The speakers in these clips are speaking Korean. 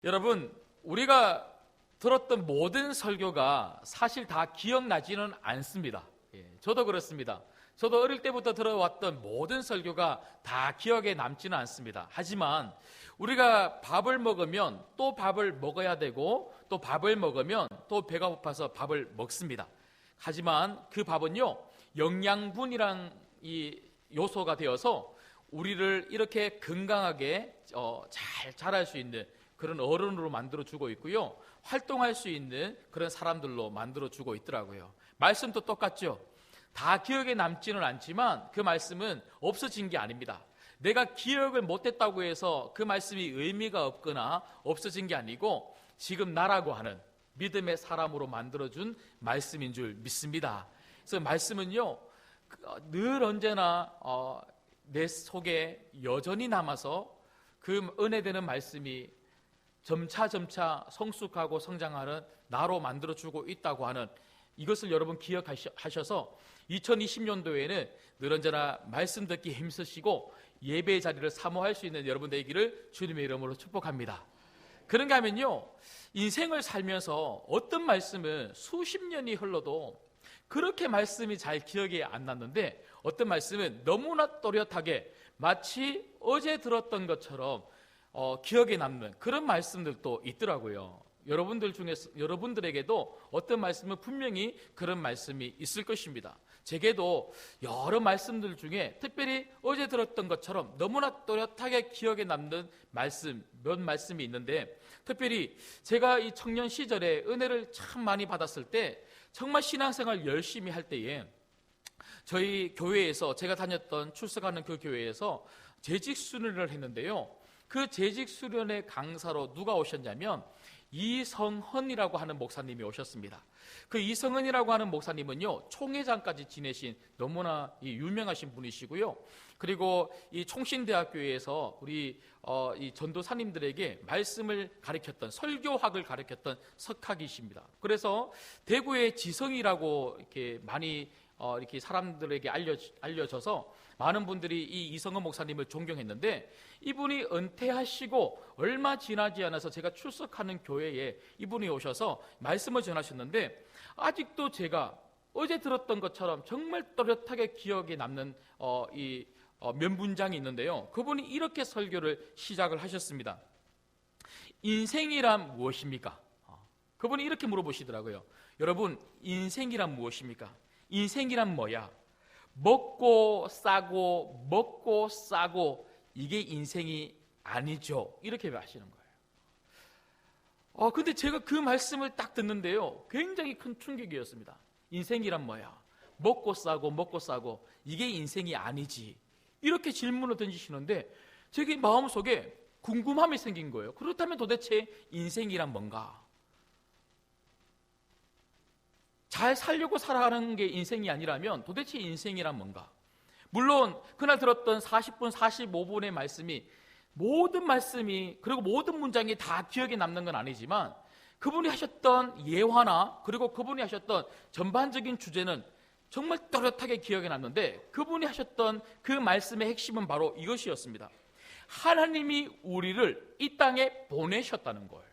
여러분, 우리가 들었던 모든 설교가 사실 다 기억나지는 않습니다. 저도 그렇습니다. 저도 어릴 때부터 들어왔던 모든 설교가 다 기억에 남지는 않습니다. 하지만 우리가 밥을 먹으면 또 밥을 먹어야 되고, 또 밥을 먹으면 또 배가 고파서 밥을 먹습니다. 하지만 그 밥은요, 영양분이란 이 요소가 되어서 우리를 이렇게 건강하게 잘 자랄 수 있는 그런 어른으로 만들어주고 있고요, 활동할 수 있는 그런 사람들로 만들어주고 있더라고요. 말씀도 똑같죠. 다 기억에 남지는 않지만 그 말씀은 없어진 게 아닙니다. 내가 기억을 못했다고 해서 그 말씀이 의미가 없거나 없어진 게 아니고 지금 나라고 하는 믿음의 사람으로 만들어준 말씀인 줄 믿습니다. 그래서 말씀은요, 늘 언제나 내 속에 여전히 남아서 그 은혜되는 말씀이 점차 성숙하고 성장하는 나로 만들어주고 있다고 하는 이것을 여러분 기억하셔서 2020년도에는 늘 언제나 말씀 듣기 힘쓰시고 예배의 자리를 사모할 수 있는 여러분 되기를 주님의 이름으로 축복합니다. 그런가 하면요, 인생을 살면서 어떤 말씀은 수십 년이 흘러도 그렇게 말씀이 잘 기억에 안 났는데, 어떤 말씀은 너무나 또렷하게 마치 어제 들었던 것처럼 기억에 남는 그런 말씀들도 있더라고요. 여러분들에게도 어떤 말씀은 분명히 그런 말씀이 있을 것입니다. 제게도 여러 말씀들 중에 특별히 어제 들었던 것처럼 너무나 또렷하게 기억에 남는 말씀, 몇 말씀이 있는데, 특별히 제가 이 청년 시절에 은혜를 참 많이 받았을 때, 정말 신앙생활 열심히 할 때에 저희 교회에서, 제가 다녔던 출석하는 그 교회에서 재직 수련을 했는데요, 그 재직 수련의 강사로 누가 오셨냐면 이성헌이라고 하는 목사님이 오셨습니다. 그 이성헌이라고 하는 목사님은요, 총회장까지 지내신 너무나 유명하신 분이시고요, 그리고 이 총신대학교에서 우리 이 전도사님들에게 말씀을 가르쳤던, 설교학을 가르쳤던 석학이십니다. 그래서 대구의 지성이라고 이렇게 많이 이렇게 사람들에게 알려져서 많은 분들이 이 이성헌 목사님을 존경했는데, 이분이 은퇴하시고 얼마 지나지 않아서 제가 출석하는 교회에 이분이 오셔서 말씀을 전하셨는데, 아직도 제가 어제 들었던 것처럼 정말 또렷하게 기억에 남는 몇 문장이 있는데요, 그분이 이렇게 설교를 시작을 하셨습니다. 인생이란 무엇입니까? 그분이 이렇게 물어보시더라고요. 여러분, 인생이란 무엇입니까? 인생이란 뭐야? 먹고 싸고 이게 인생이 아니죠. 이렇게 하시는 거예요. 근데 제가 그 말씀을 딱 듣는데요, 굉장히 큰 충격이었습니다. 인생이란 뭐야? 먹고 싸고 이게 인생이 아니지. 이렇게 질문을 던지시는데 제 마음속에 궁금함이 생긴 거예요. 그렇다면 도대체 인생이란 뭔가? 잘 살려고 살아가는 게 인생이 아니라면 도대체 인생이란 뭔가? 물론 그날 들었던 40분, 45분의 말씀이, 모든 말씀이, 그리고 모든 문장이 다 기억에 남는 건 아니지만, 그분이 하셨던 예화나 그리고 그분이 하셨던 전반적인 주제는 정말 또렷하게 기억에 남는데, 그분이 하셨던 그 말씀의 핵심은 바로 이것이었습니다. 하나님이 우리를 이 땅에 보내셨다는 거예요.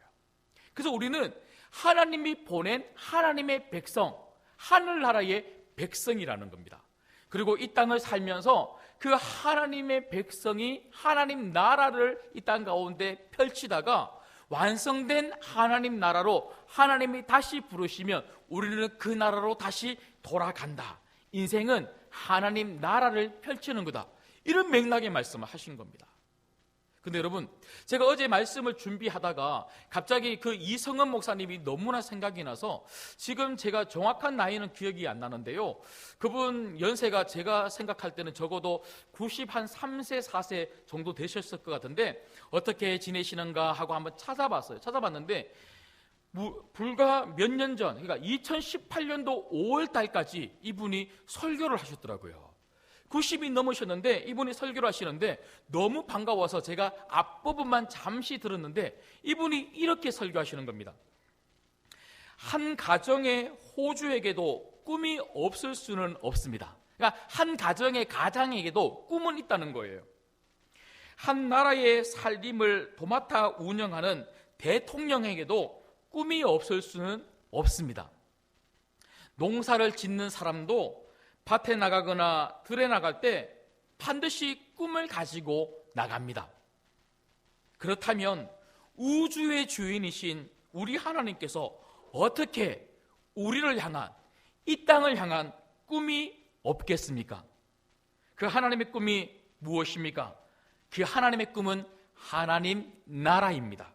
그래서 우리는 하나님이 보낸 하나님의 백성, 하늘나라의 백성이라는 겁니다. 그리고 이 땅을 살면서 그 하나님의 백성이 하나님 나라를 이 땅 가운데 펼치다가 완성된 하나님 나라로 하나님이 다시 부르시면 우리는 그 나라로 다시 돌아간다. 인생은 하나님 나라를 펼치는 거다. 이런 맥락의 말씀을 하신 겁니다. 근데 여러분, 제가 어제 말씀을 준비하다가 갑자기 그 이성헌 목사님이 너무나 생각이 나서, 지금 제가 정확한 나이는 기억이 안 나는데요, 그분 연세가 제가 생각할 때는 적어도 93세 4세 정도 되셨을 것 같은데, 어떻게 지내시는가 하고 한번 찾아봤어요. 찾아봤는데 불과 몇 년 전, 그러니까 2018년도 5월 달까지 이분이 설교를 하셨더라고요. 90이 넘으셨는데 이분이 설교를 하시는데 너무 반가워서 제가 앞부분만 잠시 들었는데, 이분이 이렇게 설교하시는 겁니다. 한 가정의 호주에게도 꿈이 없을 수는 없습니다. 그러니까 한 가정의 가장에게도 꿈은 있다는 거예요. 한 나라의 살림을 도맡아 운영하는 대통령에게도 꿈이 없을 수는 없습니다. 농사를 짓는 사람도 밭에 나가거나 들에 나갈 때 반드시 꿈을 가지고 나갑니다. 그렇다면 우주의 주인이신 우리 하나님께서 어떻게 우리를 향한, 이 땅을 향한 꿈이 없겠습니까? 그 하나님의 꿈이 무엇입니까? 그 하나님의 꿈은 하나님 나라입니다.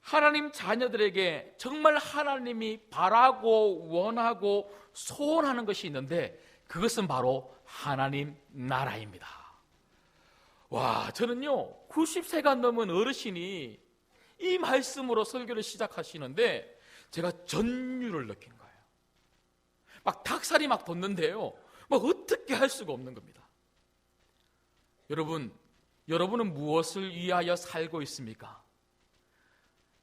하나님 자녀들에게 정말 하나님이 바라고 원하고 소원하는 것이 있는데 그것은 바로 하나님 나라입니다. 와, 저는요 90세가 넘은 어르신이 이 말씀으로 설교를 시작하시는데 제가 전율을 느낀 거예요. 막 닭살이 막 돋는데요, 막 어떻게 할 수가 없는 겁니다. 여러분은 무엇을 위하여 살고 있습니까?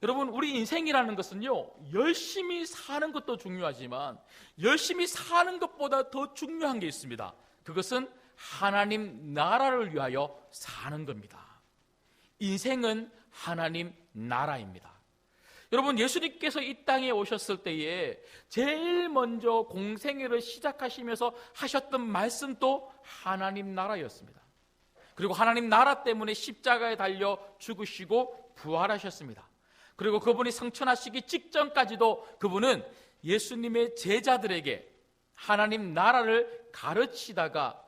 여러분, 우리 인생이라는 것은요, 열심히 사는 것도 중요하지만 열심히 사는 것보다 더 중요한 게 있습니다. 그것은 하나님 나라를 위하여 사는 겁니다. 인생은 하나님 나라입니다. 여러분, 예수님께서 이 땅에 오셨을 때에 제일 먼저 공생애를 시작하시면서 하셨던 말씀도 하나님 나라였습니다. 그리고 하나님 나라 때문에 십자가에 달려 죽으시고 부활하셨습니다. 그리고 그분이 승천하시기 직전까지도 그분은 예수님의 제자들에게 하나님 나라를 가르치다가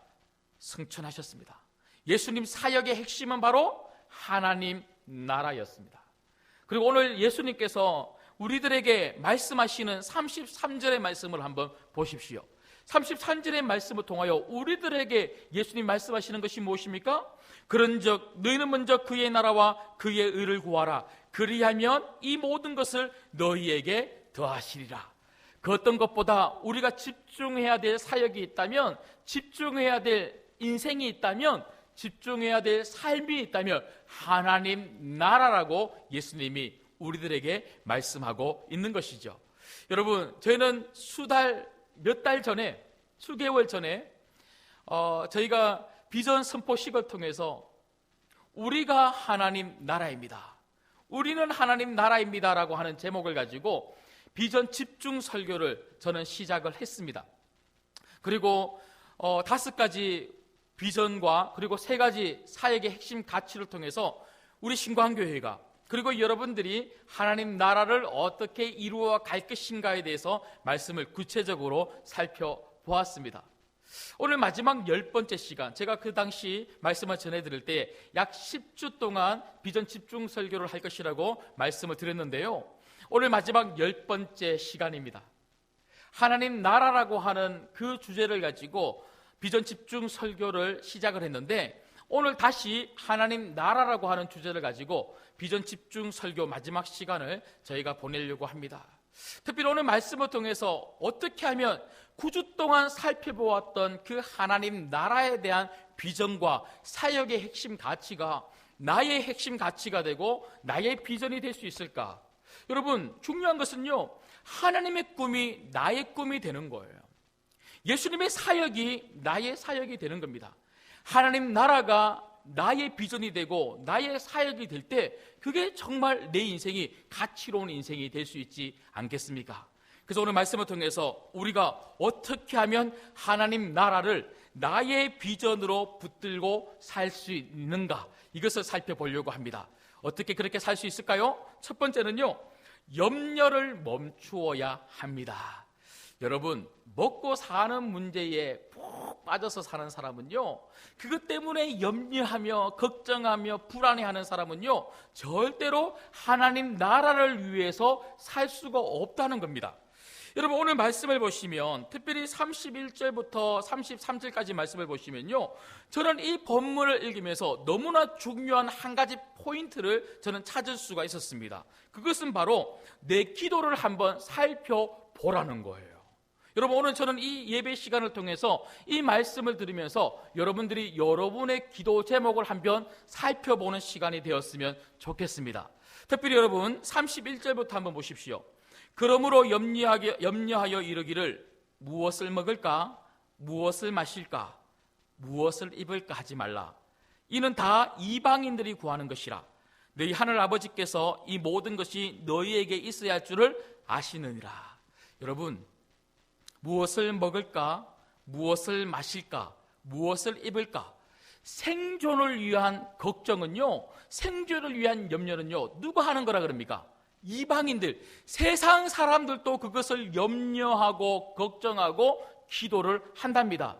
승천하셨습니다. 예수님 사역의 핵심은 바로 하나님 나라였습니다. 그리고 오늘 예수님께서 우리들에게 말씀하시는 33절의 말씀을 한번 보십시오. 33절의 말씀을 통하여 우리들에게 예수님 말씀하시는 것이 무엇입니까? 그런즉 너희는 먼저 그의 나라와 그의 의를 구하라. 그리하면 이 모든 것을 너희에게 더하시리라. 그 어떤 것보다 우리가 집중해야 될 사역이 있다면, 집중해야 될 인생이 있다면, 집중해야 될 삶이 있다면 하나님 나라라고 예수님이 우리들에게 말씀하고 있는 것이죠. 여러분, 저희는 몇 달 전에, 수개월 전에 저희가 비전 선포식을 통해서 우리가 하나님 나라입니다, 우리는 하나님 나라입니다라고 하는 제목을 가지고 비전 집중 설교를 저는 시작을 했습니다. 그리고 5가지 비전과 그리고 3가지 사역의 핵심 가치를 통해서 우리 신광교회가, 그리고 여러분들이 하나님 나라를 어떻게 이루어 갈 것인가에 대해서 말씀을 구체적으로 살펴보았습니다. 오늘 마지막 10번째 시간, 제가 그 당시 말씀을 전해드릴 때 약 10주 동안 비전 집중 설교를 할 것이라고 말씀을 드렸는데요, 오늘 마지막 10번째 시간입니다. 하나님 나라라고 하는 그 주제를 가지고 비전 집중 설교를 시작을 했는데, 오늘 다시 하나님 나라라고 하는 주제를 가지고 비전 집중 설교 마지막 시간을 저희가 보내려고 합니다. 특별히 오늘 말씀을 통해서 어떻게 하면 9주 동안 살펴보았던 그 하나님 나라에 대한 비전과 사역의 핵심 가치가 나의 핵심 가치가 되고 나의 비전이 될 수 있을까? 여러분, 중요한 것은요, 하나님의 꿈이 나의 꿈이 되는 거예요. 예수님의 사역이 나의 사역이 되는 겁니다. 하나님 나라가 나의 비전이 되고 나의 사역이 될 때 그게 정말 내 인생이 가치로운 인생이 될 수 있지 않겠습니까? 그래서 오늘 말씀을 통해서 우리가 어떻게 하면 하나님 나라를 나의 비전으로 붙들고 살 수 있는가, 이것을 살펴보려고 합니다. 어떻게 그렇게 살 수 있을까요? 첫 번째는요, 염려를 멈추어야 합니다. 여러분, 먹고 사는 문제에 푹 빠져서 사는 사람은요, 그것 때문에 염려하며 걱정하며 불안해하는 사람은요, 절대로 하나님 나라를 위해서 살 수가 없다는 겁니다. 여러분, 오늘 말씀을 보시면 특별히 31절부터 33절까지 말씀을 보시면요, 저는 이 본문을 읽으면서 너무나 중요한 한 가지 포인트를 저는 찾을 수가 있었습니다. 그것은 바로 내 기도를 한번 살펴보라는 거예요. 여러분, 오늘 저는 이 예배 시간을 통해서 이 말씀을 들으면서 여러분들이 여러분의 기도 제목을 한번 살펴보는 시간이 되었으면 좋겠습니다. 특별히 여러분 31절부터 한번 보십시오. 그러므로 염려하여 이르기를 무엇을 먹을까, 무엇을 마실까, 무엇을 입을까 하지 말라. 이는 다 이방인들이 구하는 것이라. 너희 하늘 아버지께서 이 모든 것이 너희에게 있어야 할 줄을 아시느니라. 여러분, 무엇을 먹을까? 무엇을 마실까? 무엇을 입을까? 생존을 위한 걱정은요, 생존을 위한 염려는요, 누가 하는 거라 그럽니까? 이방인들, 세상 사람들도 그것을 염려하고 걱정하고 기도를 한답니다.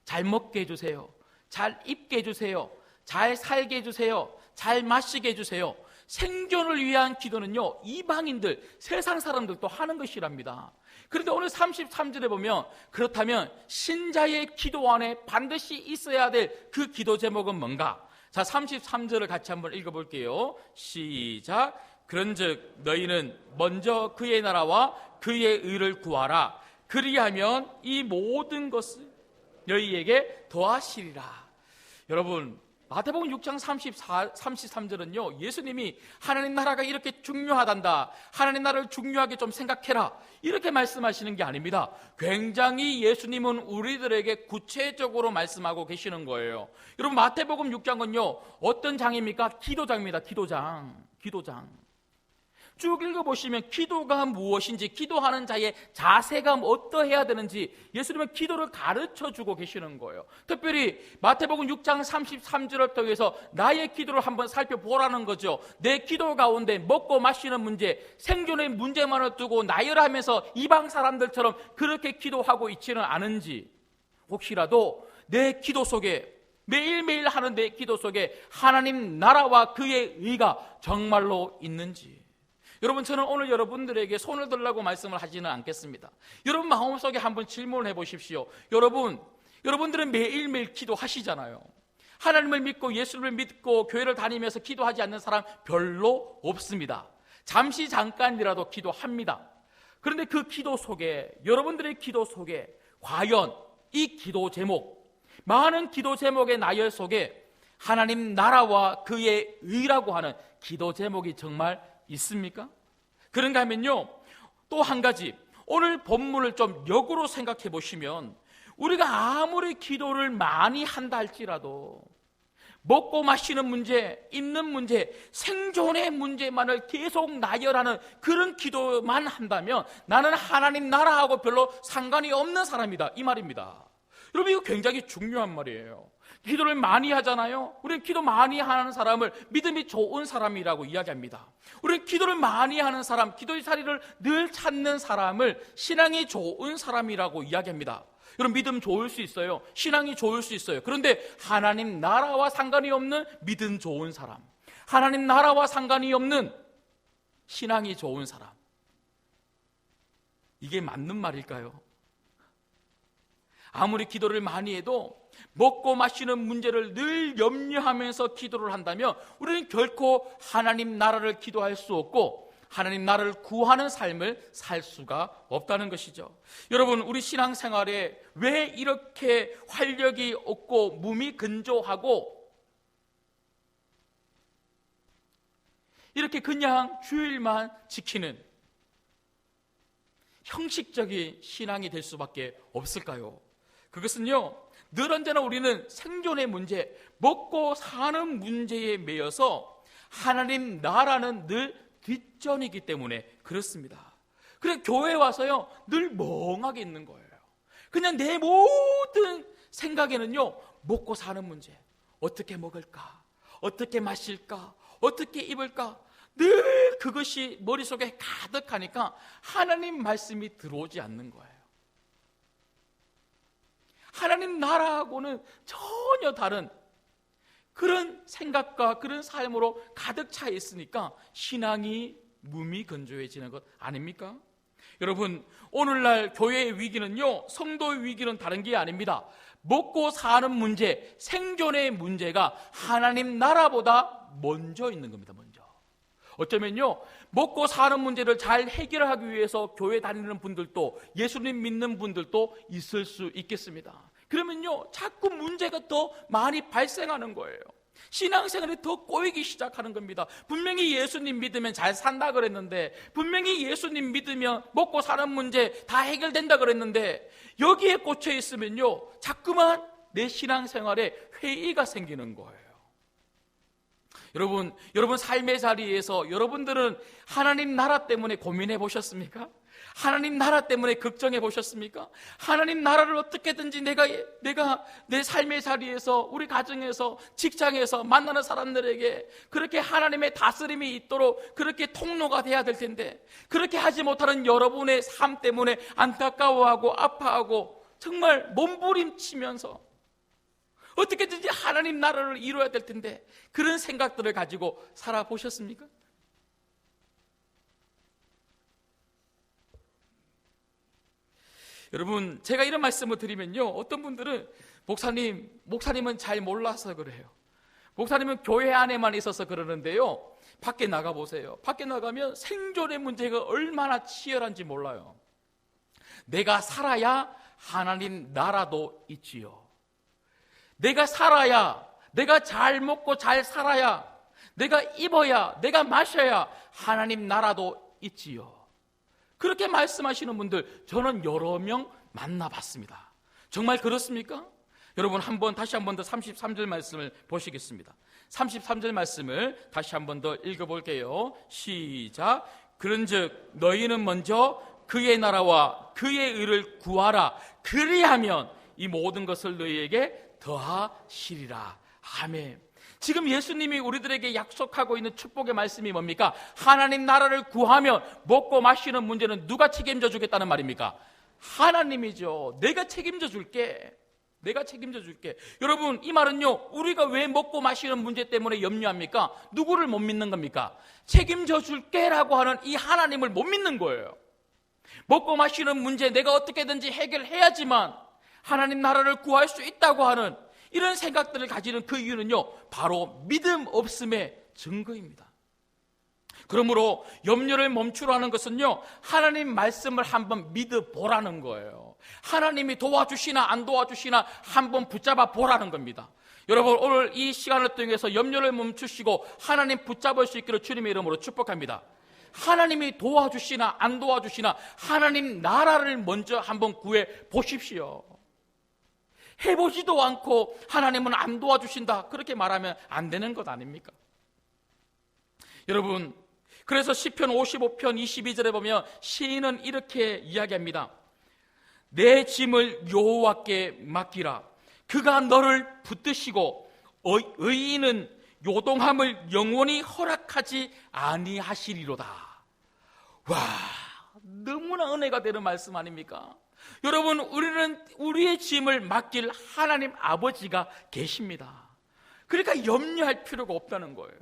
잘 먹게 해주세요. 잘 입게 해주세요. 잘 살게 해주세요. 잘 마시게 해주세요. 생존을 위한 기도는요, 이방인들, 세상 사람들도 하는 것이랍니다. 그런데 오늘 33절에 보면, 그렇다면 신자의 기도 안에 반드시 있어야 될 그 기도 제목은 뭔가? 자, 33절을 같이 한번 읽어볼게요. 시작. 그런즉 너희는 먼저 그의 나라와 그의 의를 구하라. 그리하면 이 모든 것을 너희에게 더하시리라. 여러분, 마태복음 6장 33절은요, 예수님이 하나님 나라가 이렇게 중요하단다, 하나님 나라를 중요하게 좀 생각해라, 이렇게 말씀하시는 게 아닙니다. 굉장히 예수님은 우리들에게 구체적으로 말씀하고 계시는 거예요. 여러분, 마태복음 6장은요 어떤 장입니까? 기도장입니다. 기도장. 쭉 읽어보시면 기도가 무엇인지, 기도하는 자의 자세가 어떠해야 되는지 예수님은 기도를 가르쳐주고 계시는 거예요. 특별히 마태복음 6장 33절을 통해서 나의 기도를 한번 살펴보라는 거죠. 내 기도 가운데 먹고 마시는 문제, 생존의 문제만을 두고 나열하면서 이방 사람들처럼 그렇게 기도하고 있지는 않은지, 혹시라도 내 기도 속에, 매일매일 하는 내 기도 속에 하나님 나라와 그의 의가 정말로 있는지. 여러분, 저는 오늘 여러분들에게 손을 들라고 말씀을 하지는 않겠습니다. 여러분 마음속에 한번 질문을 해보십시오. 여러분들은 매일매일 기도하시잖아요. 하나님을 믿고 예수를 믿고 교회를 다니면서 기도하지 않는 사람 별로 없습니다. 잠깐이라도 기도합니다. 그런데 그 기도 속에, 여러분들의 기도 속에 과연 이 기도 제목, 많은 기도 제목의 나열 속에 하나님 나라와 그의 의라고 하는 기도 제목이 정말 있습니까? 그런가 하면요, 또 한 가지, 오늘 본문을 좀 역으로 생각해 보시면, 우리가 아무리 기도를 많이 한다 할지라도 먹고 마시는 문제, 입는 문제, 생존의 문제만을 계속 나열하는 그런 기도만 한다면 나는 하나님 나라하고 별로 상관이 없는 사람이다, 이 말입니다. 여러분, 이거 굉장히 중요한 말이에요. 기도를 많이 하잖아요. 우리는 기도 많이 하는 사람을 믿음이 좋은 사람이라고 이야기합니다. 우리는 기도를 많이 하는 사람, 기도의 자리를 늘 찾는 사람을 신앙이 좋은 사람이라고 이야기합니다. 여러분, 믿음 좋을 수 있어요. 신앙이 좋을 수 있어요. 그런데 하나님 나라와 상관이 없는 믿음 좋은 사람, 하나님 나라와 상관이 없는 신앙이 좋은 사람, 이게 맞는 말일까요? 아무리 기도를 많이 해도 먹고 마시는 문제를 늘 염려하면서 기도를 한다면 우리는 결코 하나님 나라를 기도할 수 없고 하나님 나라를 구하는 삶을 살 수가 없다는 것이죠. 여러분, 우리 신앙생활에 왜 이렇게 활력이 없고 몸이 건조하고 이렇게 그냥 주일만 지키는 형식적인 신앙이 될 수밖에 없을까요? 그것은요, 늘 언제나 우리는 생존의 문제, 먹고 사는 문제에 매여서 하나님 나라는 늘 뒷전이기 때문에 그렇습니다. 그래서 교회에 와서요, 늘 멍하게 있는 거예요. 그냥 내 모든 생각에는요, 먹고 사는 문제, 어떻게 먹을까, 어떻게 마실까, 어떻게 입을까, 늘 그것이 머릿속에 가득하니까 하나님 말씀이 들어오지 않는 거예요. 하나님 나라하고는 전혀 다른 그런 생각과 그런 삶으로 가득 차 있으니까 신앙이 무미건조해지는 것 아닙니까? 여러분, 오늘날 교회의 위기는요, 성도의 위기는 다른 게 아닙니다. 먹고 사는 문제, 생존의 문제가 하나님 나라보다 먼저 있는 겁니다. 먼저. 어쩌면요, 먹고 사는 문제를 잘 해결하기 위해서 교회 다니는 분들도, 예수님 믿는 분들도 있을 수 있겠습니다. 그러면요, 자꾸 문제가 더 많이 발생하는 거예요. 신앙생활이 더 꼬이기 시작하는 겁니다. 분명히 예수님 믿으면 잘 산다 그랬는데, 분명히 예수님 믿으면 먹고 사는 문제 다 해결된다 그랬는데, 여기에 꽂혀 있으면요, 자꾸만 내 신앙생활에 회의가 생기는 거예요. 여러분 삶의 자리에서 여러분들은 하나님 나라 때문에 고민해 보셨습니까? 하나님 나라 때문에 걱정해 보셨습니까? 하나님 나라를 어떻게든지 내가 내 삶의 자리에서, 우리 가정에서, 직장에서 만나는 사람들에게 그렇게 하나님의 다스림이 있도록 그렇게 통로가 돼야 될 텐데, 그렇게 하지 못하는 여러분의 삶 때문에 안타까워하고 아파하고 정말 몸부림치면서 어떻게든지 하나님 나라를 이루어야 될 텐데, 그런 생각들을 가지고 살아보셨습니까? 여러분, 제가 이런 말씀을 드리면요, 어떤 분들은 목사님은 잘 몰라서 그래요. 목사님은 교회 안에만 있어서 그러는데요, 밖에 나가보세요. 밖에 나가면 생존의 문제가 얼마나 치열한지 몰라요. 내가 살아야 하나님 나라도 있지요. 내가 살아야, 내가 잘 먹고 잘 살아야, 내가 입어야, 내가 마셔야 하나님 나라도 있지요. 그렇게 말씀하시는 분들 저는 여러 명 만나봤습니다. 정말 그렇습니까? 여러분, 다시 한 번 더 33절 말씀을 보시겠습니다. 33절 말씀을 다시 한 번 더 읽어볼게요. 시작. 그런즉 너희는 먼저 그의 나라와 그의 의를 구하라. 그리하면 이 모든 것을 너희에게 더하시리라. 아멘. 지금 예수님이 우리들에게 약속하고 있는 축복의 말씀이 뭡니까? 하나님 나라를 구하면 먹고 마시는 문제는 누가 책임져 주겠다는 말입니까? 하나님이죠. 내가 책임져 줄게. 여러분, 이 말은요, 우리가 왜 먹고 마시는 문제 때문에 염려합니까? 누구를 못 믿는 겁니까? 책임져 줄게라고 하는 이 하나님을 못 믿는 거예요. 먹고 마시는 문제 내가 어떻게든지 해결해야지만 하나님 나라를 구할 수 있다고 하는 이런 생각들을 가지는 그 이유는요, 바로 믿음 없음의 증거입니다. 그러므로 염려를 멈추라는 것은요, 하나님 말씀을 한번 믿어보라는 거예요. 하나님이 도와주시나 안 도와주시나 한번 붙잡아 보라는 겁니다. 여러분, 오늘 이 시간을 통해서 염려를 멈추시고 하나님 붙잡을 수 있기를 주님의 이름으로 축복합니다. 하나님이 도와주시나 안 도와주시나 하나님 나라를 먼저 한번 구해 보십시오. 해보지도 않고 하나님은 안 도와주신다, 그렇게 말하면 안 되는 것 아닙니까? 여러분, 그래서 시편 55편 22절에 보면 시인은 이렇게 이야기합니다. 내 짐을 여호와께 맡기라. 그가 너를 붙드시고 의인은 요동함을 영원히 허락하지 아니하시리로다. 와, 너무나 은혜가 되는 말씀 아닙니까? 여러분, 우리는 우리의 짐을 맡길 하나님 아버지가 계십니다. 그러니까 염려할 필요가 없다는 거예요.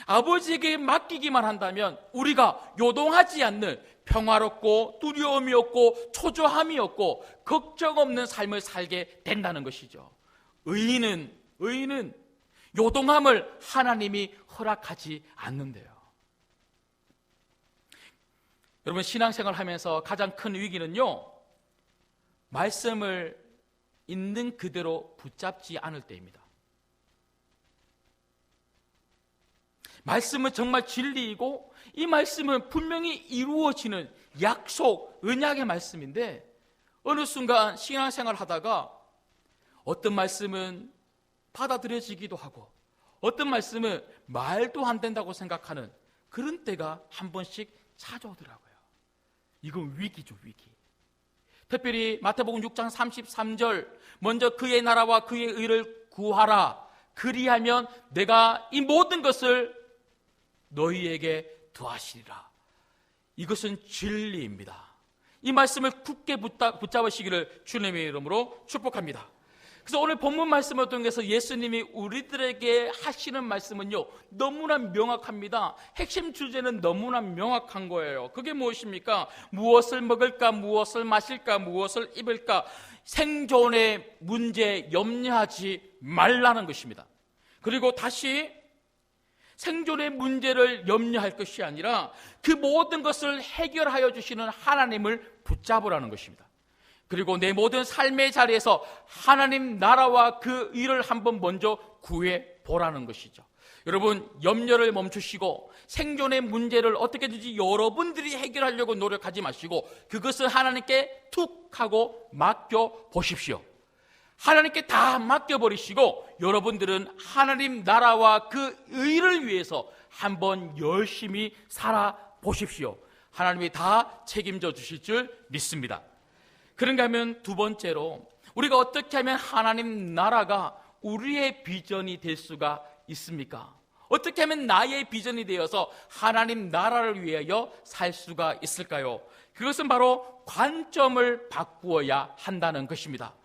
아버지에게 맡기기만 한다면 우리가 요동하지 않는 평화롭고 두려움이 없고 초조함이 없고 걱정 없는 삶을 살게 된다는 것이죠. 의인은 요동함을 하나님이 허락하지 않는데요. 여러분, 신앙생활 하면서 가장 큰 위기는요, 말씀을 있는 그대로 붙잡지 않을 때입니다. 말씀은 정말 진리이고 이 말씀은 분명히 이루어지는 약속, 언약의 말씀인데 어느 순간 신앙생활 하다가 어떤 말씀은 받아들여지기도 하고 어떤 말씀은 말도 안 된다고 생각하는 그런 때가 한 번씩 찾아오더라고요. 이건 위기죠, 위기. 특별히 마태복음 6장 33절, 먼저 그의 나라와 그의 의를 구하라. 그리하면 내가 이 모든 것을 너희에게 더하시리라. 이것은 진리입니다. 이 말씀을 굳게 붙잡으시기를 주님의 이름으로 축복합니다. 그래서 오늘 본문 말씀을 통해서 예수님이 우리들에게 하시는 말씀은요, 너무나 명확합니다. 핵심 주제는 너무나 명확한 거예요. 그게 무엇입니까? 무엇을 먹을까, 무엇을 마실까, 무엇을 입을까, 생존의 문제 염려하지 말라는 것입니다. 그리고 다시 생존의 문제를 염려할 것이 아니라 그 모든 것을 해결하여 주시는 하나님을 붙잡으라는 것입니다. 그리고 내 모든 삶의 자리에서 하나님 나라와 그 일을 한번 먼저 구해 보라는 것이죠. 여러분, 염려를 멈추시고 생존의 문제를 어떻게든지 여러분들이 해결하려고 노력하지 마시고 그것을 하나님께 툭 하고 맡겨 보십시오. 하나님께 다 맡겨버리시고 여러분들은 하나님 나라와 그 의를 위해서 한번 열심히 살아보십시오. 하나님이 다 책임져 주실 줄 믿습니다. 그런가 하면 두 번째로, 우리가 어떻게 하면 하나님 나라가 우리의 비전이 될 수가 있습니까? 어떻게 하면 나의 비전이 되어서 하나님 나라를 위하여 살 수가 있을까요? 그것은 바로 관점을 바꾸어야 한다는 것입니다.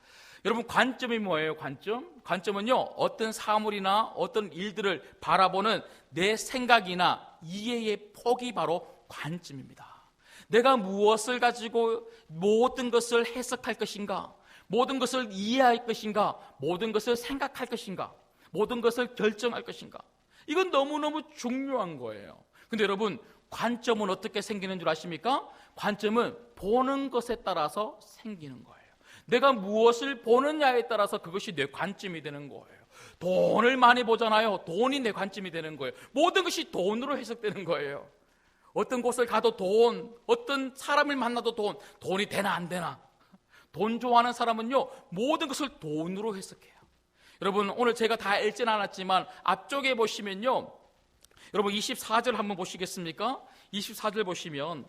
여러분, 관점이 뭐예요? 관점은요, 어떤 사물이나 어떤 일들을 바라보는 내 생각이나 이해의 폭이 바로 관점입니다. 내가 무엇을 가지고 모든 것을 해석할 것인가, 모든 것을 이해할 것인가, 모든 것을 생각할 것인가, 모든 것을 결정할 것인가, 이건 너무너무 중요한 거예요. 근데 여러분, 관점은 어떻게 생기는 줄 아십니까? 관점은 보는 것에 따라서 생기는 거예요. 내가 무엇을 보느냐에 따라서 그것이 내 관점이 되는 거예요. 돈을 많이 보잖아요. 돈이 내 관점이 되는 거예요. 모든 것이 돈으로 해석되는 거예요. 어떤 곳을 가도 돈, 어떤 사람을 만나도 돈, 돈이 되나 안 되나. 돈 좋아하는 사람은요, 모든 것을 돈으로 해석해요. 여러분, 오늘 제가 다 읽진 않았지만 앞쪽에 보시면요, 여러분 24절 한번 보시겠습니까? 24절 보시면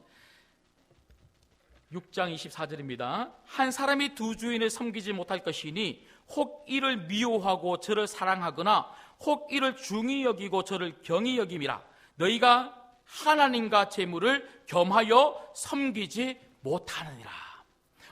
6장 24절입니다. 한 사람이 두 주인을 섬기지 못할 것이니 혹 이를 미워하고 저를 사랑하거나 혹 이를 중히 여기고 저를 경히 여김이라. 너희가 하나님과 재물을 겸하여 섬기지 못하느니라.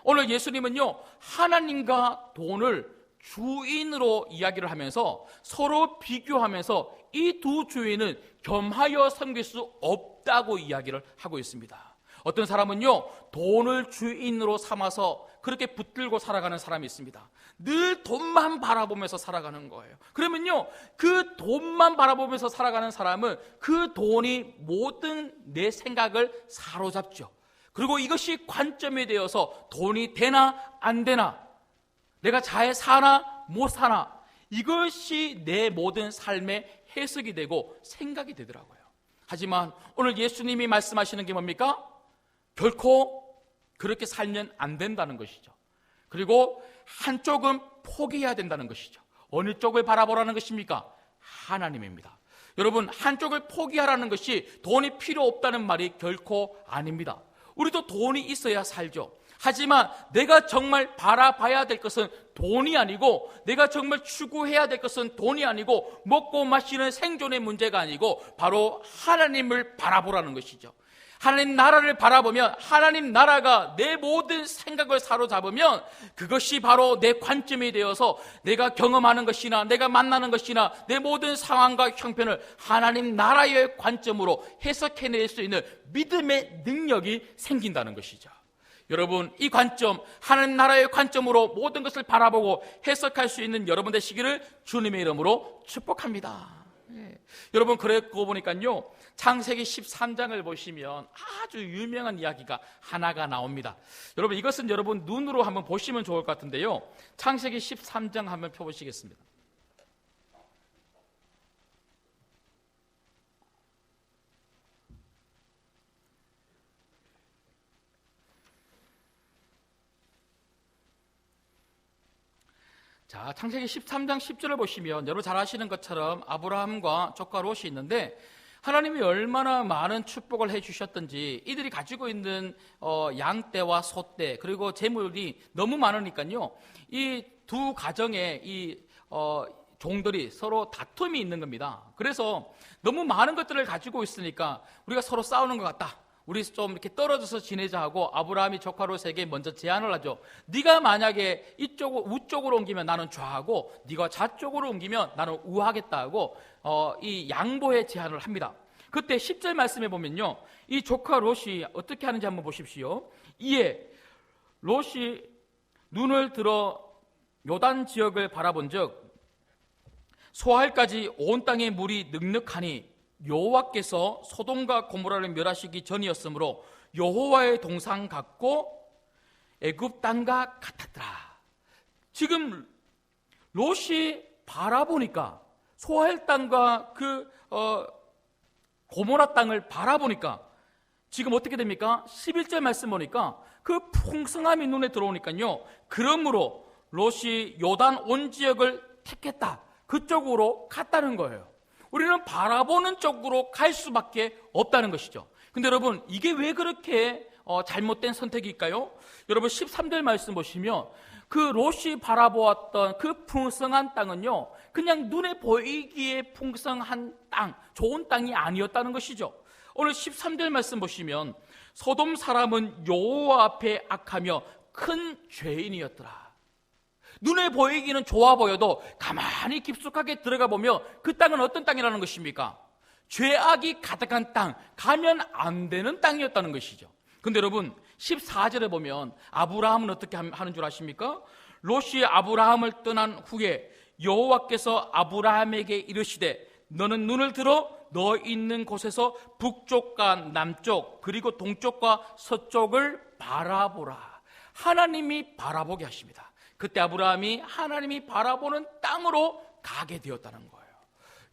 오늘 예수님은요, 하나님과 돈을 주인으로 이야기를 하면서 서로 비교하면서 이 두 주인은 겸하여 섬길 수 없다고 이야기를 하고 있습니다. 어떤 사람은요, 돈을 주인으로 삼아서 그렇게 붙들고 살아가는 사람이 있습니다. 늘 돈만 바라보면서 살아가는 거예요. 그러면요, 그 돈만 바라보면서 살아가는 사람은 그 돈이 모든 내 생각을 사로잡죠. 그리고 이것이 관점이 되어서 돈이 되나 안 되나, 내가 잘 사나 못 사나, 이것이 내 모든 삶의 해석이 되고 생각이 되더라고요. 하지만 오늘 예수님이 말씀하시는 게 뭡니까? 결코 그렇게 살면 안 된다는 것이죠. 그리고 한쪽은 포기해야 된다는 것이죠. 어느 쪽을 바라보라는 것입니까? 하나님입니다. 여러분, 한쪽을 포기하라는 것이 돈이 필요 없다는 말이 결코 아닙니다. 우리도 돈이 있어야 살죠. 하지만 내가 정말 바라봐야 될 것은 돈이 아니고, 내가 정말 추구해야 될 것은 돈이 아니고, 먹고 마시는 생존의 문제가 아니고 바로 하나님을 바라보라는 것이죠. 하나님 나라를 바라보면, 하나님 나라가 내 모든 생각을 사로잡으면 그것이 바로 내 관점이 되어서 내가 경험하는 것이나 내가 만나는 것이나 내 모든 상황과 형편을 하나님 나라의 관점으로 해석해낼 수 있는 믿음의 능력이 생긴다는 것이죠. 여러분, 이 관점, 하나님 나라의 관점으로 모든 것을 바라보고 해석할 수 있는 여러분 되시기를 주님의 이름으로 축복합니다. 여러분, 그랬고 보니까요, 창세기 13장을 보시면 아주 유명한 이야기가 하나가 나옵니다. 여러분, 이것은 여러분 눈으로 한번 보시면 좋을 것 같은데요, 창세기 13장 한번 펴보시겠습니다. 자, 창세기 13장 10절을 보시면 여러분 잘 아시는 것처럼 아브라함과 조카 롯이 있는데, 하나님이 얼마나 많은 축복을 해주셨던지, 이들이 가지고 있는 양떼와 소떼 그리고 재물이 너무 많으니까요, 이 두 가정의 이 종들이 서로 다툼이 있는 겁니다. 그래서 너무 많은 것들을 가지고 있으니까 우리가 서로 싸우는 것 같다, 우리 좀 이렇게 떨어져서 지내자 하고 아브라함이 조카 롯에게 먼저 제안을 하죠. 네가 만약에 우쪽으로 옮기면 나는 좌하고 네가 좌쪽으로 옮기면 나는 우하겠다 하고 이 양보의 제안을 합니다. 그때 10절 말씀해 보면요, 이 조카 롯이 어떻게 하는지 한번 보십시오. 이에 롯이 눈을 들어 요단 지역을 바라본즉 소할까지 온 땅의 물이 늑늑하니 여호와께서 소돔과 고모라를 멸하시기 전이었으므로 여호와의 동상 같고 애굽 땅과 같았더라. 지금 롯이 바라보니까, 소할 땅과 그 고모라 땅을 바라보니까 지금 어떻게 됩니까? 11절 말씀 보니까 그 풍성함이 눈에 들어오니까요, 그러므로 롯이 요단 온 지역을 택했다. 그쪽으로 갔다는 거예요. 우리는 바라보는 쪽으로 갈 수밖에 없다는 것이죠. 근데 여러분, 이게 왜 그렇게 잘못된 선택일까요? 여러분 13절 말씀 보시면 그 롯이 바라보았던 그 풍성한 땅은요, 그냥 눈에 보이기에 풍성한 땅, 좋은 땅이 아니었다는 것이죠. 오늘 13절 말씀 보시면 소돔 사람은 여호와 앞에 악하며 큰 죄인이었더라. 눈에 보이기는 좋아 보여도 가만히 깊숙하게 들어가 보면 그 땅은 어떤 땅이라는 것입니까? 죄악이 가득한 땅, 가면 안 되는 땅이었다는 것이죠. 근데 여러분 14절에 보면 아브라함은 어떻게 하는 줄 아십니까? 롯이 아브라함을 떠난 후에 여호와께서 아브라함에게 이르시되 너는 눈을 들어 너 있는 곳에서 북쪽과 남쪽 그리고 동쪽과 서쪽을 바라보라. 하나님이 바라보게 하십니다. 그때 아브라함이 하나님이 바라보는 땅으로 가게 되었다는 거예요.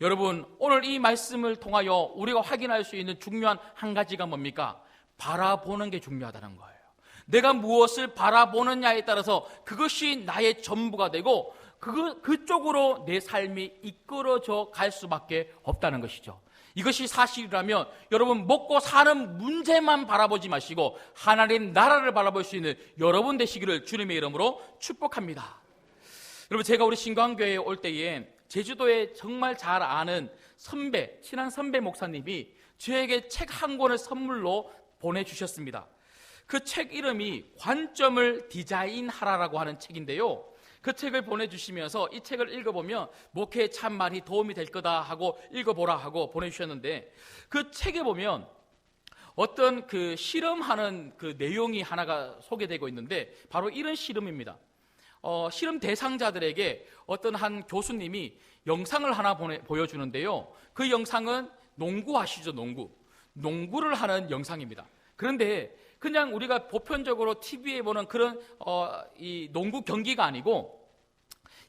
여러분, 오늘 이 말씀을 통하여 우리가 확인할 수 있는 중요한 한 가지가 뭡니까? 바라보는 게 중요하다는 거예요. 내가 무엇을 바라보느냐에 따라서 그것이 나의 전부가 되고 그쪽으로 내 삶이 이끌어져 갈 수밖에 없다는 것이죠. 이것이 사실이라면 여러분, 먹고 사는 문제만 바라보지 마시고 하나님 나라를 바라볼 수 있는 여러분 되시기를 주님의 이름으로 축복합니다. 여러분, 제가 우리 신광교회에 올 때에 제주도에 정말 잘 아는 선배, 친한 선배 목사님이 저에게 책 한 권을 선물로 보내주셨습니다. 그 책 이름이 관점을 디자인하라라고 하는 책인데요, 그 책을 보내주시면서 이 책을 읽어보면 목회에 참 많이 도움이 될 거다 하고 읽어보라 하고 보내주셨는데, 그 책에 보면 어떤 그 실험하는 그 내용이 하나가 소개되고 있는데 바로 이런 실험입니다. 실험 대상자들에게 어떤 한 교수님이 영상을 하나 보여주는데요, 그 영상은 농구 아시죠? 농구를 하는 영상입니다. 그런데 그냥 우리가 보편적으로 TV에 보는 그런 이 농구 경기가 아니고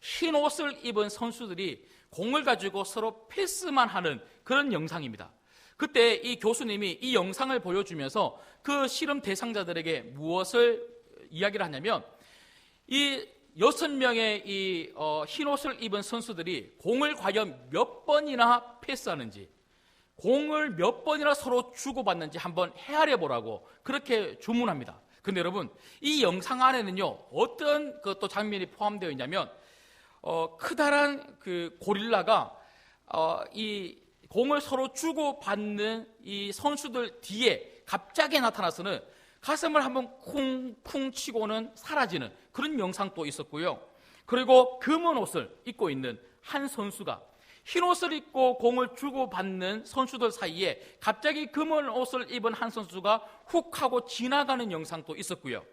흰 옷을 입은 선수들이 공을 가지고 서로 패스만 하는 그런 영상입니다. 그때 이 교수님이 이 영상을 보여주면서 그 실험 대상자들에게 무엇을 이야기를 하냐면, 이 6명의 이 흰 옷을 입은 선수들이 공을 과연 몇 번이나 패스하는지, 공을 몇 번이나 서로 주고받는지 한번 헤아려 보라고 그렇게 주문합니다. 그런데 여러분, 이 영상 안에는요 어떤 또 장면이 포함되어 있냐면, 크다란 그 고릴라가 이 공을 서로 주고받는 이 선수들 뒤에 갑자기 나타나서는 가슴을 한번 쿵쿵 치고는 사라지는 그런 영상도 있었고요. 그리고 검은 옷을 입고 있는 한 선수가 흰 옷을 입고 공을 주고받는 선수들 사이에 갑자기 검은 옷을 입은 한 선수가 훅 하고 지나가는 영상도 있었고요.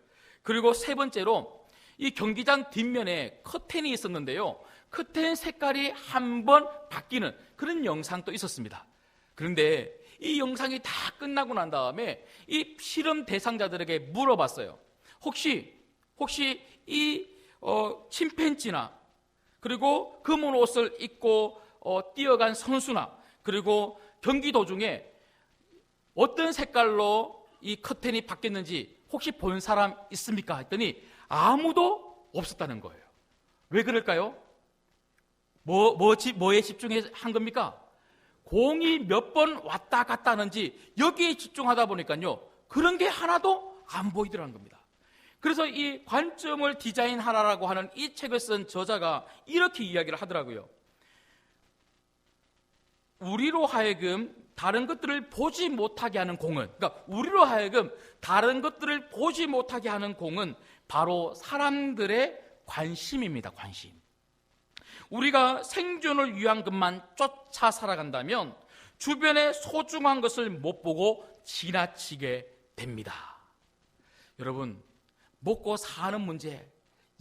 그리고 세 번째로 이 경기장 뒷면에 커튼이 있었는데요, 커튼 색깔이 한번 바뀌는 그런 영상도 있었습니다. 그런데 이 영상이 다 끝나고 난 다음에 이 실험 대상자들에게 물어봤어요. 혹시 이 침팬지나 그리고 검은 옷을 입고 뛰어간 선수나 그리고 경기 도중에 어떤 색깔로 이 커튼이 바뀌었는지 혹시 본 사람 있습니까? 했더니 아무도 없었다는 거예요. 왜 그럴까요? 뭐에 집중한 겁니까? 공이 몇 번 왔다 갔다 하는지 여기에 집중하다 보니까요, 그런 게 하나도 안 보이더라는 겁니다. 그래서 이 관점을 디자인하라라고 하는 이 책을 쓴 저자가 이렇게 이야기를 하더라고요. 우리로 하여금 다른 것들을 보지 못하게 하는 공은, 그러니까 우리로 하여금 다른 것들을 보지 못하게 하는 공은 바로 사람들의 관심입니다. 관심. 우리가 생존을 위한 것만 쫓아 살아간다면 주변의 소중한 것을 못 보고 지나치게 됩니다. 여러분, 먹고 사는 문제,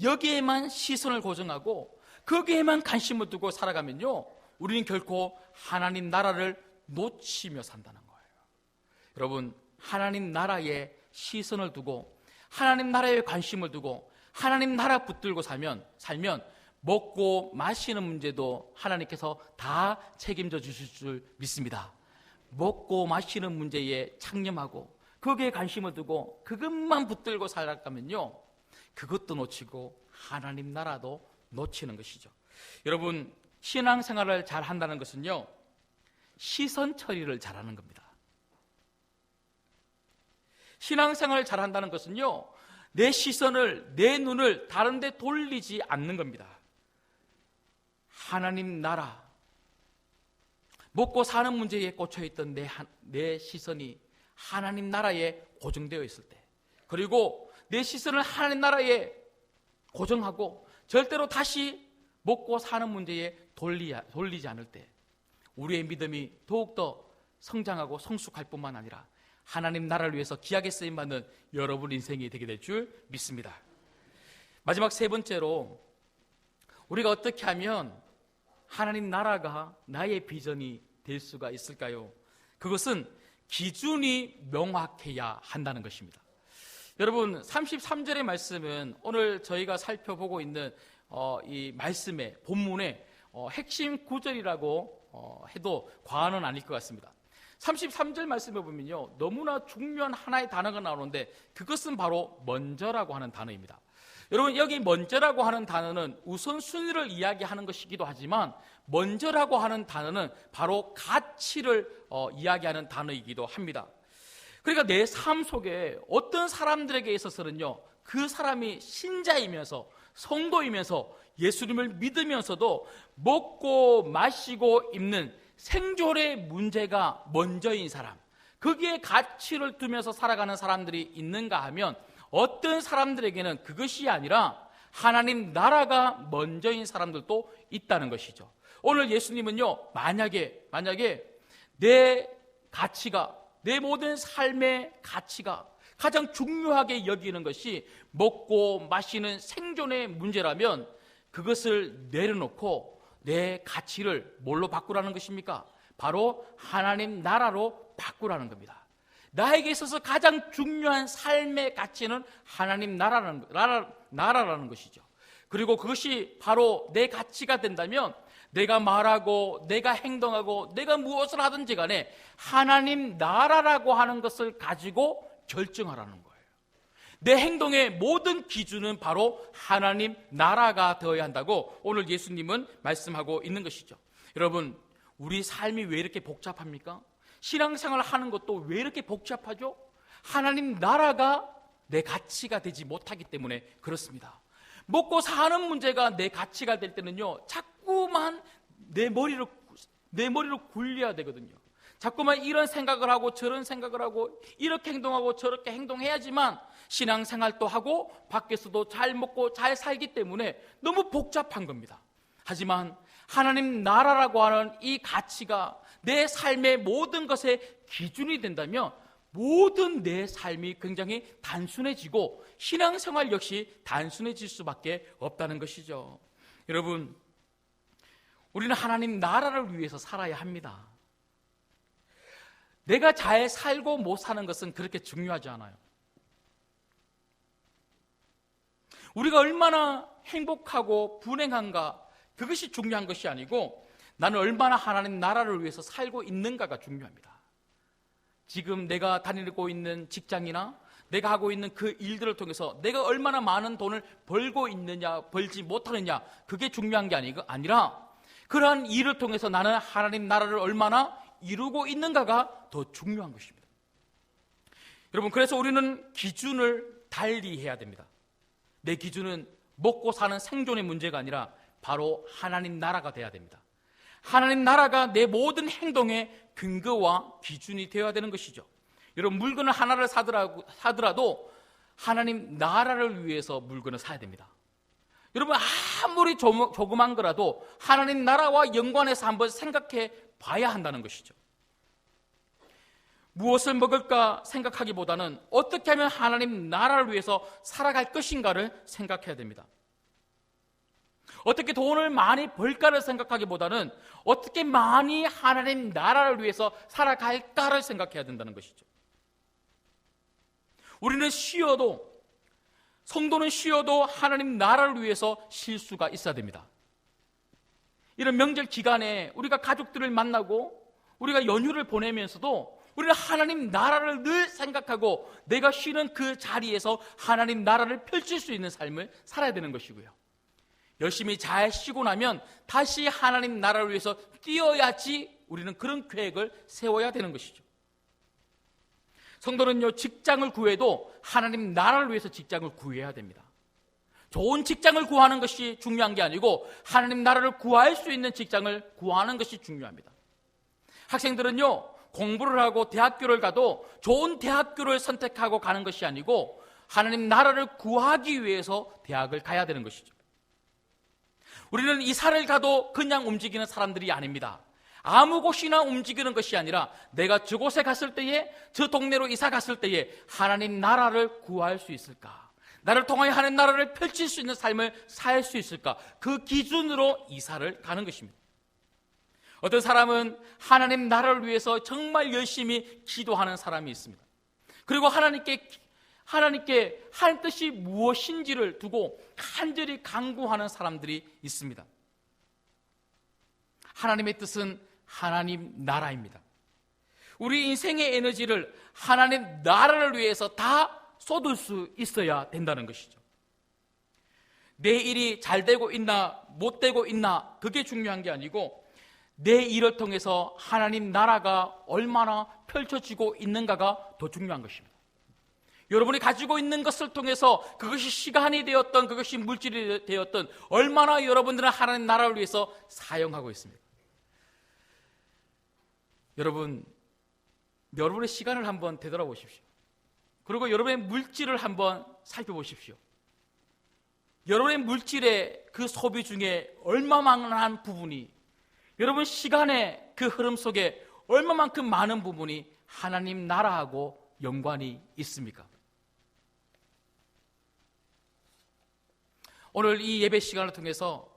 여기에만 시선을 고정하고 거기에만 관심을 두고 살아가면요, 우리는 결코 하나님 나라를 놓치며 산다는 거예요. 여러분, 하나님 나라에 시선을 두고 하나님 나라에 관심을 두고 하나님 나라 붙들고 살면 먹고 마시는 문제도 하나님께서 다 책임져 주실 줄 믿습니다. 먹고 마시는 문제에 창념하고 거기에 관심을 두고 그것만 붙들고 살아가면요, 그것도 놓치고 하나님 나라도 놓치는 것이죠. 여러분, 신앙생활을 잘 한다는 것은요, 시선 처리를 잘하는 겁니다. 신앙생활을 잘 한다는 것은요, 내 시선을, 내 눈을 다른 데 돌리지 않는 겁니다. 하나님 나라, 먹고 사는 문제에 꽂혀있던 내 시선이 하나님 나라에 고정되어 있을 때, 그리고 내 시선을 하나님 나라에 고정하고 절대로 다시 먹고 사는 문제에 돌리지 않을 때, 우리의 믿음이 더욱더 성장하고 성숙할 뿐만 아니라 하나님 나라를 위해서 귀하게 쓰임받는 여러분 인생이 되게 될 줄 믿습니다. 마지막 세 번째로, 우리가 어떻게 하면 하나님 나라가 나의 비전이 될 수가 있을까요? 그것은 기준이 명확해야 한다는 것입니다. 여러분, 33절의 말씀은 오늘 저희가 살펴보고 있는 이 말씀의 본문의 핵심 구절이라고 해도 과언은 아닐 것 같습니다. 33절 말씀에 보면요, 너무나 중요한 하나의 단어가 나오는데 그것은 바로 먼저라고 하는 단어입니다. 여러분, 여기 먼저라고 하는 단어는 우선순위를 이야기하는 것이기도 하지만 먼저라고 하는 단어는 바로 가치를 이야기하는 단어이기도 합니다. 그러니까 내 삶 속에 어떤 사람들에게 있어서는요, 그 사람이 신자이면서 성도이면서 예수님을 믿으면서도 먹고 마시고 입는 생존의 문제가 먼저인 사람, 거기에 가치를 두면서 살아가는 사람들이 있는가 하면 어떤 사람들에게는 그것이 아니라 하나님 나라가 먼저인 사람들도 있다는 것이죠. 오늘 예수님은요, 만약에 내 가치가, 내 모든 삶의 가치가 가장 중요하게 여기는 것이 먹고 마시는 생존의 문제라면 그것을 내려놓고 내 가치를 뭘로 바꾸라는 것입니까? 바로 하나님 나라로 바꾸라는 겁니다. 나에게 있어서 가장 중요한 삶의 가치는 하나님 나라라는 것이죠. 그리고 그것이 바로 내 가치가 된다면 내가 말하고 내가 행동하고 내가 무엇을 하든지 간에 하나님 나라라고 하는 것을 가지고 결정하라는 거예요. 내 행동의 모든 기준은 바로 하나님 나라가 되어야 한다고 오늘 예수님은 말씀하고 있는 것이죠. 여러분, 우리 삶이 왜 이렇게 복잡합니까? 신앙생활을 하는 것도 왜 이렇게 복잡하죠? 하나님 나라가 내 가치가 되지 못하기 때문에 그렇습니다. 먹고 사는 문제가 내 가치가 될 때는요, 자꾸만 내 머리를 굴려야 되거든요. 자꾸만 이런 생각을 하고 저런 생각을 하고 이렇게 행동하고 저렇게 행동해야지만 신앙생활도 하고 밖에서도 잘 먹고 잘 살기 때문에 너무 복잡한 겁니다. 하지만 하나님 나라라고 하는 이 가치가 내 삶의 모든 것의 기준이 된다면 모든 내 삶이 굉장히 단순해지고 신앙생활 역시 단순해질 수밖에 없다는 것이죠. 여러분, 우리는 하나님 나라를 위해서 살아야 합니다. 내가 잘 살고 못 사는 것은 그렇게 중요하지 않아요. 우리가 얼마나 행복하고 분행한가, 그것이 중요한 것이 아니고 나는 얼마나 하나님 나라를 위해서 살고 있는가가 중요합니다. 지금 내가 다니고 있는 직장이나 내가 하고 있는 그 일들을 통해서 내가 얼마나 많은 돈을 벌고 있느냐 벌지 못하느냐, 그게 중요한 게 아니라 그러한 일을 통해서 나는 하나님 나라를 얼마나 이루고 있는가가 더 중요한 것입니다. 여러분, 그래서 우리는 기준을 달리해야 됩니다. 내 기준은 먹고 사는 생존의 문제가 아니라 바로 하나님 나라가 돼야 됩니다. 하나님 나라가 내 모든 행동의 근거와 기준이 되어야 되는 것이죠. 여러분, 물건을 하나를 사더라도 하나님 나라를 위해서 물건을 사야 됩니다. 여러분, 아무리 조그만 거라도 하나님 나라와 연관해서 한번 생각해 봐야 한다는 것이죠. 무엇을 먹을까 생각하기보다는 어떻게 하면 하나님 나라를 위해서 살아갈 것인가를 생각해야 됩니다. 어떻게 돈을 많이 벌까를 생각하기보다는 어떻게 많이 하나님 나라를 위해서 살아갈까를 생각해야 된다는 것이죠. 우리는 성도는 쉬어도 하나님 나라를 위해서 쉴 수가 있어야 됩니다. 이런 명절 기간에 우리가 가족들을 만나고 우리가 연휴를 보내면서도 우리는 하나님 나라를 늘 생각하고 내가 쉬는 그 자리에서 하나님 나라를 펼칠 수 있는 삶을 살아야 되는 것이고요. 열심히 잘 쉬고 나면 다시 하나님 나라를 위해서 뛰어야지 우리는 그런 계획을 세워야 되는 것이죠. 성도는요, 직장을 구해도 하나님 나라를 위해서 직장을 구해야 됩니다. 좋은 직장을 구하는 것이 중요한 게 아니고 하나님 나라를 구할 수 있는 직장을 구하는 것이 중요합니다. 학생들은요, 공부를 하고 대학교를 가도 좋은 대학교를 선택하고 가는 것이 아니고 하나님 나라를 구하기 위해서 대학을 가야 되는 것이죠. 우리는 이사를 가도 그냥 움직이는 사람들이 아닙니다. 아무 곳이나 움직이는 것이 아니라 내가 저곳에 갔을 때에, 저 동네로 이사 갔을 때에 하나님 나라를 구할 수 있을까? 나를 통하여 하나님 나라를 펼칠 수 있는 삶을 살 수 있을까? 그 기준으로 이사를 가는 것입니다. 어떤 사람은 하나님 나라를 위해서 정말 열심히 기도하는 사람이 있습니다. 그리고 하나님께 하나님 뜻이 무엇인지를 두고 간절히 간구하는 사람들이 있습니다. 하나님의 뜻은 하나님 나라입니다. 우리 인생의 에너지를 하나님 나라를 위해서 다 쏟을 수 있어야 된다는 것이죠. 내 일이 잘 되고 있나 못 되고 있나 그게 중요한 게 아니고 내 일을 통해서 하나님 나라가 얼마나 펼쳐지고 있는가가 더 중요한 것입니다. 여러분이 가지고 있는 것을 통해서 그것이 시간이 되었던 그것이 물질이 되었던 얼마나 여러분들은 하나님 나라를 위해서 사용하고 있습니까? 여러분의 시간을 한번 되돌아보십시오. 그리고 여러분의 물질을 한번 살펴보십시오. 여러분의 물질의 그 소비 중에 얼마만한 부분이, 여러분 시간의 그 흐름 속에 얼마만큼 많은 부분이 하나님 나라하고 연관이 있습니까? 오늘 이 예배 시간을 통해서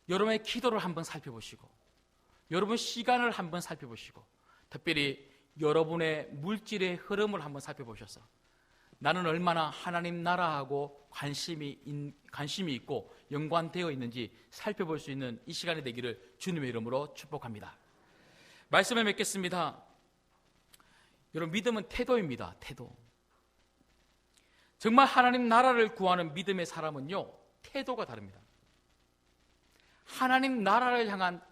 여러분의 기도를 한번 살펴보시고 여러분 시간을 한번 살펴보시고 특별히 여러분의 물질의 흐름을 한번 살펴보셔서 나는 얼마나 하나님 나라하고 관심이 있고 연관되어 있는지 살펴볼 수 있는 이 시간이 되기를 주님의 이름으로 축복합니다. 말씀을 맺겠습니다. 여러분, 믿음은 태도입니다. 태도. 정말 하나님 나라를 구하는 믿음의 사람은요, 태도가 다릅니다. 하나님 나라를 향한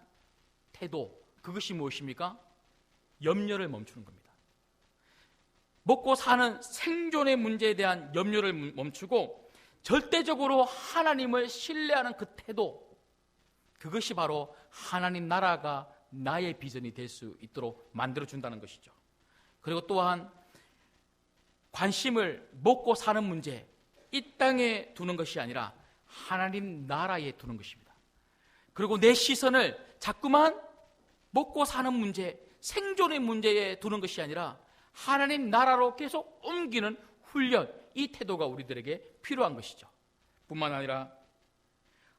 태도, 그것이 무엇입니까? 염려를 멈추는 겁니다. 먹고 사는 생존의 문제에 대한 염려를 멈추고 절대적으로 하나님을 신뢰하는 그 태도, 그것이 바로 하나님 나라가 나의 비전이 될 수 있도록 만들어준다는 것이죠. 그리고 또한 관심을 먹고 사는 문제, 이 땅에 두는 것이 아니라 하나님 나라에 두는 것입니다. 그리고 내 시선을 자꾸만 먹고 사는 문제, 생존의 문제에 두는 것이 아니라 하나님 나라로 계속 옮기는 훈련, 이 태도가 우리들에게 필요한 것이죠. 뿐만 아니라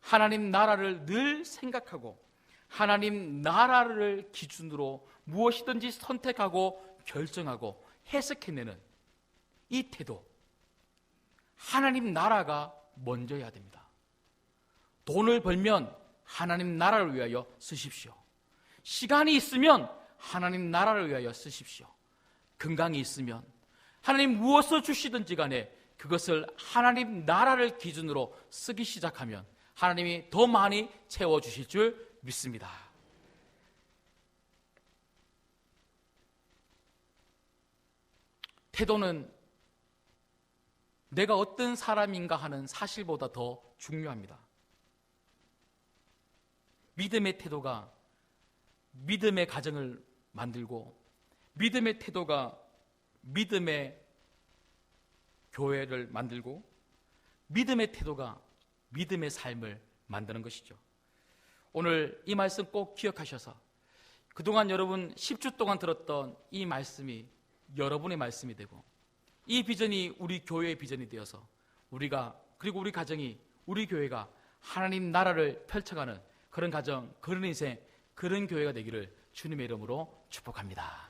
하나님 나라를 늘 생각하고 하나님 나라를 기준으로 무엇이든지 선택하고 결정하고 해석해내는 이 태도, 하나님 나라가 먼저여야 됩니다. 돈을 벌면 하나님 나라를 위하여 쓰십시오. 시간이 있으면 하나님 나라를 위하여 쓰십시오. 건강이 있으면 하나님 무엇을 주시든지 간에 그것을 하나님 나라를 기준으로 쓰기 시작하면 하나님이 더 많이 채워주실 줄 믿습니다. 태도는 내가 어떤 사람인가 하는 사실보다 더 중요합니다. 믿음의 태도가 믿음의 가정을 만들고 믿음의 태도가 믿음의 교회를 만들고 믿음의 태도가 믿음의 삶을 만드는 것이죠. 오늘 이 말씀 꼭 기억하셔서 그동안 여러분 10주 동안 들었던 이 말씀이 여러분의 말씀이 되고 이 비전이 우리 교회의 비전이 되어서 우리가, 그리고 우리 가정이, 우리 교회가 하나님 나라를 펼쳐가는 그런 가정, 그런 인생, 그런 교회가 되기를 주님의 이름으로 축복합니다.